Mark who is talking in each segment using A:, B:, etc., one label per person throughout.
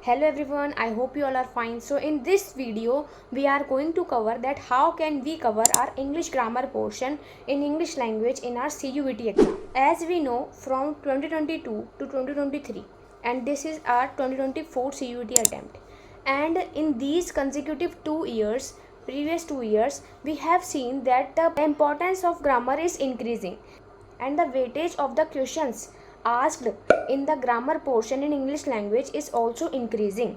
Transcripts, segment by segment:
A: Hello everyone, I hope you all are fine. So in this video we are going to cover that how can we cover our English grammar portion in English language in our CUET exam. As we know, from 2022 to 2023 and this is our 2024 CUET attempt, and in these consecutive 2 years, previous 2 years, we have seen that the importance of grammar is increasing and the weightage of the questions asked in the grammar portion in English language is also increasing.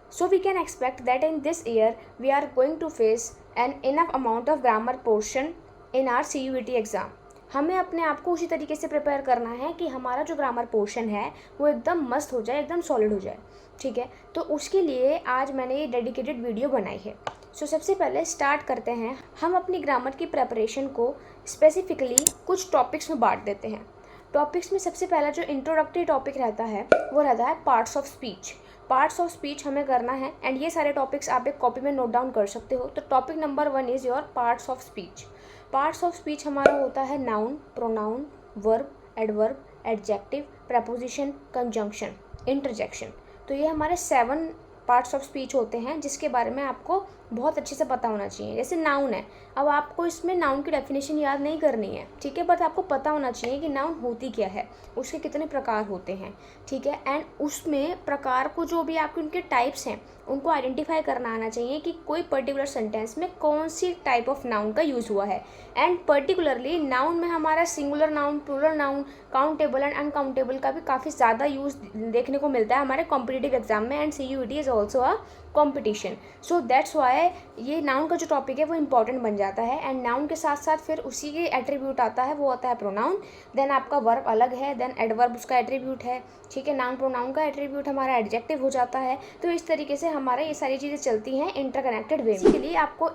A: So we can expect that in this year we are going to face an enough amount of grammar portion in our CUET exam. हमें अपने आप को उसी तरीके से prepare करना है कि हमारा जो ग्रामर पोर्शन है वो एकदम मस्त हो जाए, एकदम सॉलिड हो जाए. ठीक है, तो उसके लिए आज मैंने ये डेडिकेटेड वीडियो बनाई है. सो सबसे पहले स्टार्ट करते हैं. हम अपनी ग्रामर की प्रेपरेशन को स्पेसिफिकली कुछ टॉपिक्स में बांट देते हैं. टॉपिक्स में सबसे पहला जो इंट्रोडक्टरी टॉपिक रहता है वो रहता है parts of speech. Parts of speech हमें करना है एंड ये सारे टॉपिक्स आप एक कॉपी में नोट डाउन कर सकते हो. तो topic number 1 is your parts of speech. Parts of speech हमारा होता है noun, pronoun, verb, adverb, adjective, preposition, conjunction, interjection. तो ये हमारे 7 पार्ट्स ऑफ स्पीच होते हैं जिसके बारे में आपको बहुत अच्छे से पता होना चाहिए. जैसे नाउन है, अब आपको इसमें नाउन की डेफिनेशन याद नहीं करनी है, ठीक है, बट आपको पता होना चाहिए कि नाउन होती क्या है, उसके कितने प्रकार होते हैं. ठीक है, एंड उसमें प्रकार को जो भी आपके उनके टाइप्स हैं उनको आइडेंटिफाई करना आना चाहिए कि कोई पर्टिकुलर सेंटेंस में कौन सी टाइप ऑफ नाउन का यूज़ हुआ है. एंड पर्टिकुलरली नाउन में हमारा singular noun, plural noun, countable and uncountable का भी काफ़ी ज़्यादा यूज़ देखने को मिलता है हमारे कॉम्पिटिटिव एग्जाम में. And CUET is also a competition. So that's why ये नाउन का जो टॉपिक है वो इंपॉर्टेंट बन जाता है. एंड नाउन के साथ साथ फिर उसी के एट्रीब्यूट आता है, वो आता है प्रोनाउन. देन आपका वर्ब अलग है, देन एडवर्ब उसका एट्रीब्यूट है. ठीक है, नाउन प्रोनाउन का एट्रीब्यूट हमारा एडजेक्टिव हो जाता है. तो इस तरीके से हमारे ये सारी चीज़ें चलती हैं इंटरकनेक्टेड वे में. इसके लिए आपको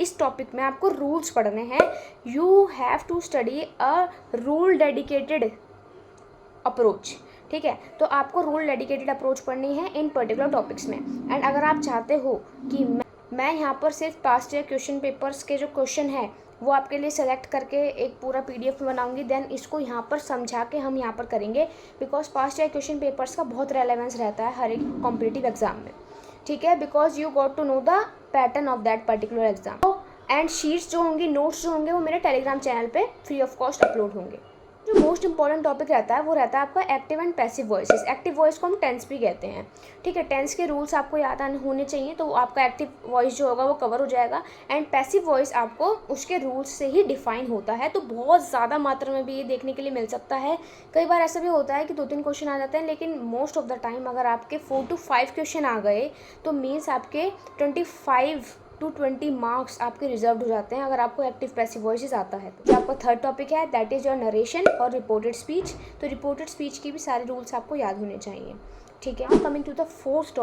A: इस टॉपिक में आपको रूल्स पढ़ने हैं. You have to study a rule dedicated approach. ठीक है, तो आपको रूल डेडिकेटेड अप्रोच पढ़नी है इन पर्टिकुलर टॉपिक्स में. एंड अगर आप चाहते हो कि मैं यहाँ पर सिर्फ पास्ट ईयर क्वेश्चन पेपर्स के जो क्वेश्चन है वो आपके लिए सेलेक्ट करके एक पूरा PDF में बनाऊंगी, देन इसको यहाँ पर समझा के हम यहाँ पर करेंगे. Because past year question papers का बहुत रेलेवेंस रहता है हर एक कॉम्पिटिटिव एग्जाम में. ठीक है, because you got to know the pattern of that particular exam. And sheets जो होंगी, नोट्स जो होंगे वो मेरे टेलीग्राम चैनल पे फ्री ऑफ कॉस्ट अपलोड होंगे. जो मोस्ट इंपॉर्टेंट टॉपिक रहता है वो रहता है आपका active and passive voices. Active voice को हम टेंस भी कहते हैं. ठीक है, टेंस के रूल्स आपको याद होने चाहिए, तो आपका एक्टिव वॉइस जो होगा वो कवर हो जाएगा. एंड पैसिव वॉइस आपको उसके रूल्स से ही डिफाइन होता है. तो बहुत ज़्यादा मात्रा में भी ये देखने के लिए मिल सकता है. कई बार ऐसा भी होता है कि 2-3 क्वेश्चन आ जाते हैं, लेकिन मोस्ट ऑफ द टाइम अगर आपके 4 to 5 क्वेश्चन आ गए तो मीन्स आपके 25 to 20 मार्क्स आपके रिजर्व हो जाते हैं अगर आपको एक्टिव पैसिव वॉइसेस आता है. जो आपका थर्ड टॉपिक है दैट इज़ योर नरेशन और रिपोर्टेड स्पीच. तो रिपोर्टेड स्पीच की भी सारे रूल्स आपको याद होने चाहिए. ठीक है, coming to the fourth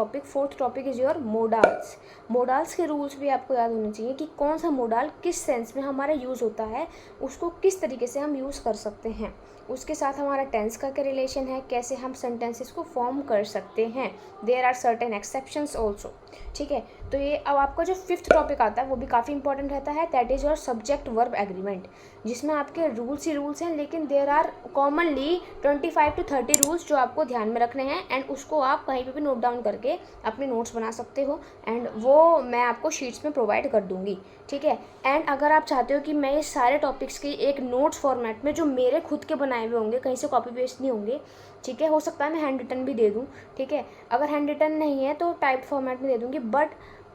A: topic is your modals. Modals के रूल्स भी आपको याद होने चाहिए कि कौन सा मोडाल किस सेंस में हमारा यूज़ होता है, उसको किस तरीके से हम यूज़ कर सकते हैं, उसके साथ हमारा टेंस का क्या रिलेशन है, कैसे हम सेंटेंसेस को फॉर्म कर सकते हैं. There are certain exceptions also. ठीक है, तो ये अब आपका जो 5th टॉपिक आता है वो भी काफ़ी इंपॉर्टेंट रहता है. That is your subject verb agreement, जिसमें आपके रूल्स ही रूल्स हैं, लेकिन there are commonly 25 to 30 rules जो आपको ध्यान में रखने हैं. एंड उसको आप कहीं पे भी नोट डाउन करके अपने नोट्स बना सकते हो एंड वो मैं आपको शीट्स में प्रोवाइड कर दूँगी. ठीक है, एंड अगर आप चाहते हो कि मैं ये सारे टॉपिक्स की एक नोट्स फॉर्मेट में जो मेरे खुद के बनाए हुए होंगे, कहीं से कॉपी पेस्ट नहीं होंगे, ठीक है, हो सकता है मैं हैंड रिटन भी दे दूँ. ठीक है, अगर हैंड रिटन नहीं है तो टाइप फॉर्मेट में दे दूँगी. बट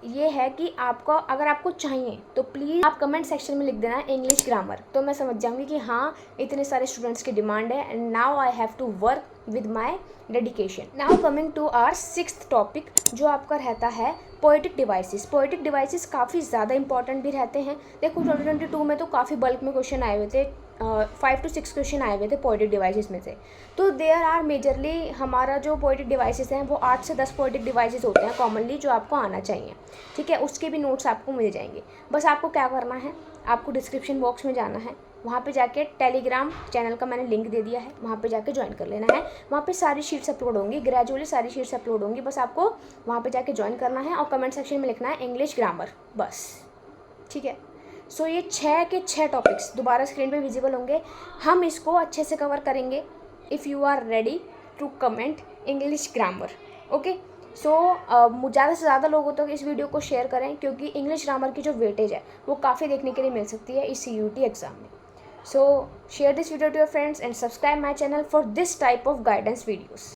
A: ये है कि आपको अगर आपको चाहिए तो प्लीज़ आप कमेंट सेक्शन में लिख देना इंग्लिश ग्रामर, तो मैं समझ जाऊँगी कि हाँ इतने सारे स्टूडेंट्स की डिमांड है. And now I have to work with my dedication. Now coming to our 6th topic जो आपका रहता है पोएटिक डिवाइसेस. पोएटिक डिवाइसेस काफ़ी ज़्यादा इंपॉर्टेंट भी रहते हैं. देखो 2022 में तो काफ़ी बल्क में क्वेश्चन आए हुए थे, 5 to 6 क्वेश्चन आए हुए थे पोएटिक डिवाइसेस में से. तो देयर आर मेजरली हमारा जो पोएटिक डिवाइसेस हैं वो 8 से 10 पोएटिक डिवाइसेस होते हैं कॉमनली जो आपको आना चाहिए. ठीक है, उसके भी नोट्स आपको मिल जाएंगे. बस आपको क्या करना है, आपको डिस्क्रिप्शन बॉक्स में जाना है, वहाँ पे जाके टेलीग्राम चैनल का मैंने लिंक दे दिया है, वहाँ पे जाके ज्वाइन कर लेना है. वहाँ पे सारी शीट्स अपलोड होंगी, ग्रेजुअली सारी शीट्स अपलोड होंगी. बस आपको वहाँ पे जाके ज्वाइन करना है और कमेंट सेक्शन में लिखना है इंग्लिश ग्रामर, बस. ठीक है, सो ये 6 के 6 टॉपिक्स दोबारा स्क्रीन पे विजिबल होंगे. हम इसको अच्छे से कवर करेंगे if you are ready to comment English grammar. Okay, so ज़्यादा से ज़्यादा लोगों तक इस वीडियो को शेयर करें, क्योंकि इंग्लिश ग्रामर की जो वेटेज है वो काफ़ी देखने के लिए मिल सकती है इस CUET एग्ज़ाम में. So share this video to your friends and subscribe my channel for this type of guidance videos.